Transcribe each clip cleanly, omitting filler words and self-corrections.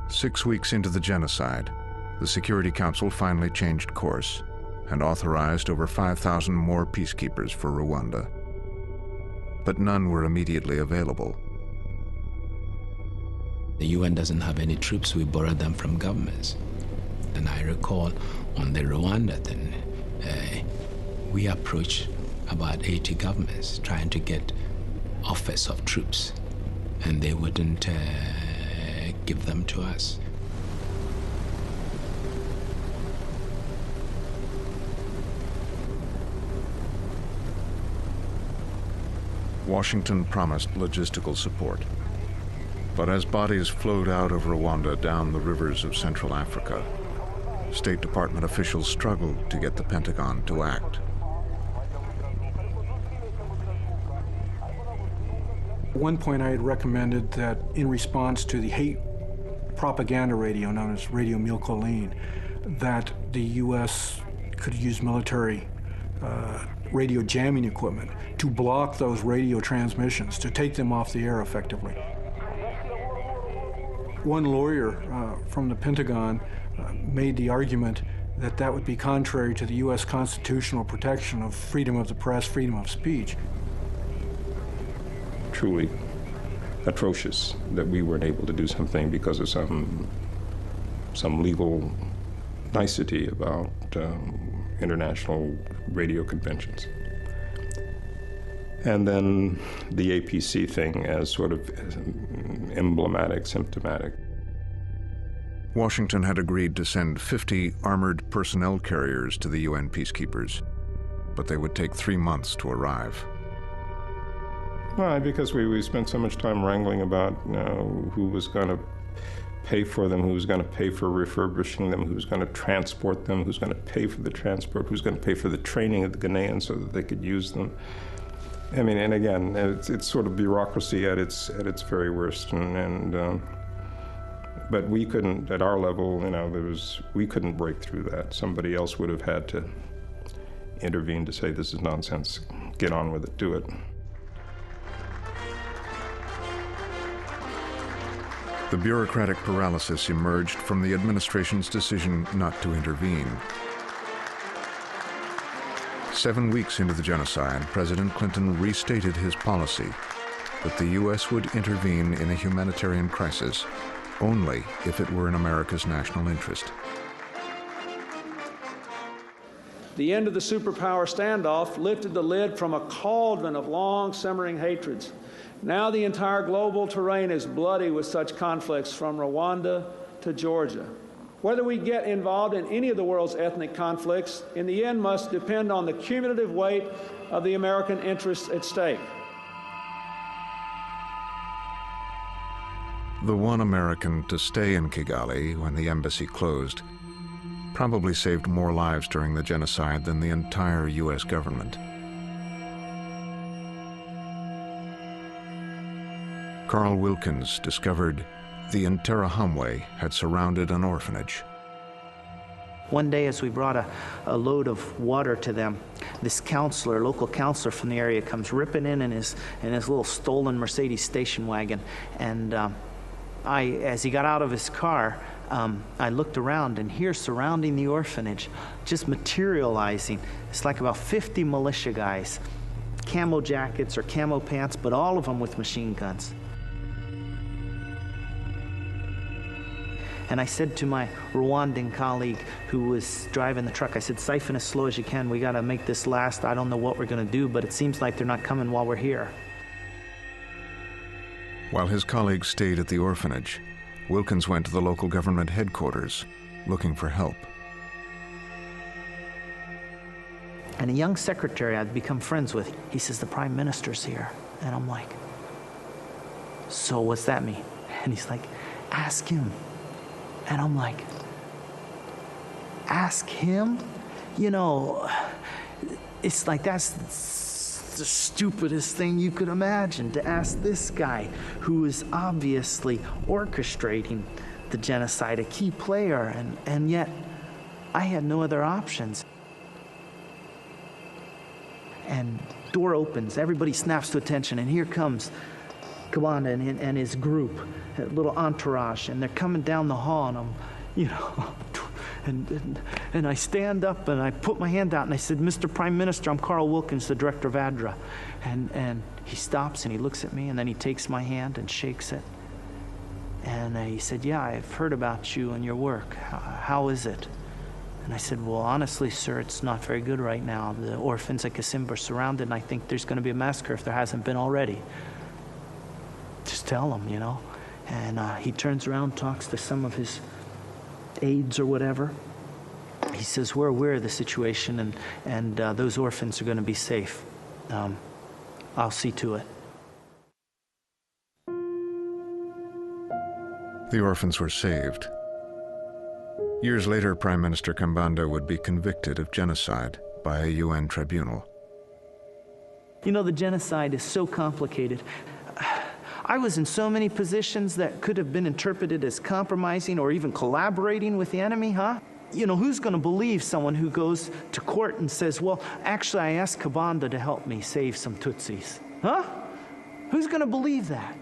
6 weeks into the genocide, the Security Council finally changed course and authorized over 5,000 more peacekeepers for Rwanda. But none were immediately available. The UN doesn't have any troops, we borrow them from governments. And I recall on the Rwanda thing, we approached about 80 governments trying to get offers of troops, and they wouldn't give them to us. Washington promised logistical support. But as bodies flowed out of Rwanda down the rivers of Central Africa, State Department officials struggled to get the Pentagon to act. At one point I had recommended that in response to the hate propaganda radio known as Radio Mille Collines, that the U.S. could use military radio jamming equipment to block those radio transmissions, to take them off the air effectively. One lawyer from the Pentagon made the argument that that would be contrary to the U.S. constitutional protection of freedom of the press, freedom of speech. Truly atrocious that we weren't able to do something because of some legal nicety about international radio conventions. And then the APC thing as sort of emblematic, symptomatic. Washington had agreed to send 50 armored personnel carriers to the UN peacekeepers, but they would take 3 months to arrive. Why? Because we spent so much time wrangling about who was going to pay for them, who was going to pay for refurbishing them, who was going to transport them, who's going to pay for the transport, who's going to pay for the training of the Ghanaians so that they could use them. I mean, and again, it's sort of bureaucracy at its very worst, but we couldn't, at our level, we couldn't break through that. Somebody else would have had to intervene to say, this is nonsense, get on with it, do it. The bureaucratic paralysis emerged from the administration's decision not to intervene. 7 weeks into the genocide, President Clinton restated his policy that the U.S. would intervene in a humanitarian crisis only if it were in America's national interest. The end of the superpower standoff lifted the lid from a cauldron of long simmering hatreds. Now the entire global terrain is bloody with such conflicts from Rwanda to Georgia. Whether we get involved in any of the world's ethnic conflicts, in the end must depend on the cumulative weight of the American interests at stake. The one American to stay in Kigali when the embassy closed probably saved more lives during the genocide than the entire U.S. government. Carl Wilkins discovered the Interahamwe had surrounded an orphanage. One day as we brought a load of water to them, this counselor, local counselor from the area, comes ripping in his little stolen Mercedes station wagon. And as he got out of his car, I looked around, and here surrounding the orphanage, just materializing, it's like about 50 militia guys, camo jackets or camo pants, but all of them with machine guns. And I said to my Rwandan colleague who was driving the truck, I said, siphon as slow as you can. We got to make this last. I don't know what we're going to do, but it seems like they're not coming while we're here. While his colleagues stayed at the orphanage, Wilkins went to the local government headquarters looking for help. And a young secretary I'd become friends with, he says, the Prime Minister's here. And I'm like, so what's that mean? And he's like, ask him. And I'm like, ask him? You know, it's like that's the stupidest thing you could imagine, to ask this guy who is obviously orchestrating the genocide, a key player, and yet I had no other options. And door opens, everybody snaps to attention, and here comes Kabanda and his group, a little entourage, and they're coming down the hall, and I'm, you know, and I stand up and I put my hand out and I said, Mr. Prime Minister, I'm Carl Wilkins, the director of ADRA. And he stops and he looks at me and then he takes my hand and shakes it. And he said, yeah, I've heard about you and your work. How is it? And I said, well, honestly, sir, it's not very good right now. The orphans at Kasimba are surrounded, and I think there's going to be a massacre if there hasn't been already. Just tell them, you know. And he turns around, talks to some of his aides or whatever. He says, we're aware of the situation, and those orphans are going to be safe. I'll see to it. The orphans were saved. Years later, Prime Minister Kambanda would be convicted of genocide by a UN tribunal. You know, the genocide is so complicated. I was in so many positions that could have been interpreted as compromising or even collaborating with the enemy, huh? You know, who's going to believe someone who goes to court and says, well, actually, I asked Kabanda to help me save some Tutsis? Huh? Who's going to believe that?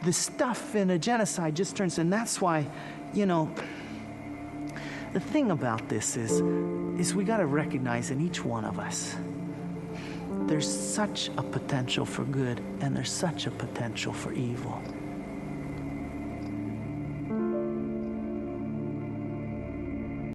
The stuff in a genocide just turns, and that's why, you know, the thing about this is we got to recognize in each one of us, there's such a potential for good and there's such a potential for evil.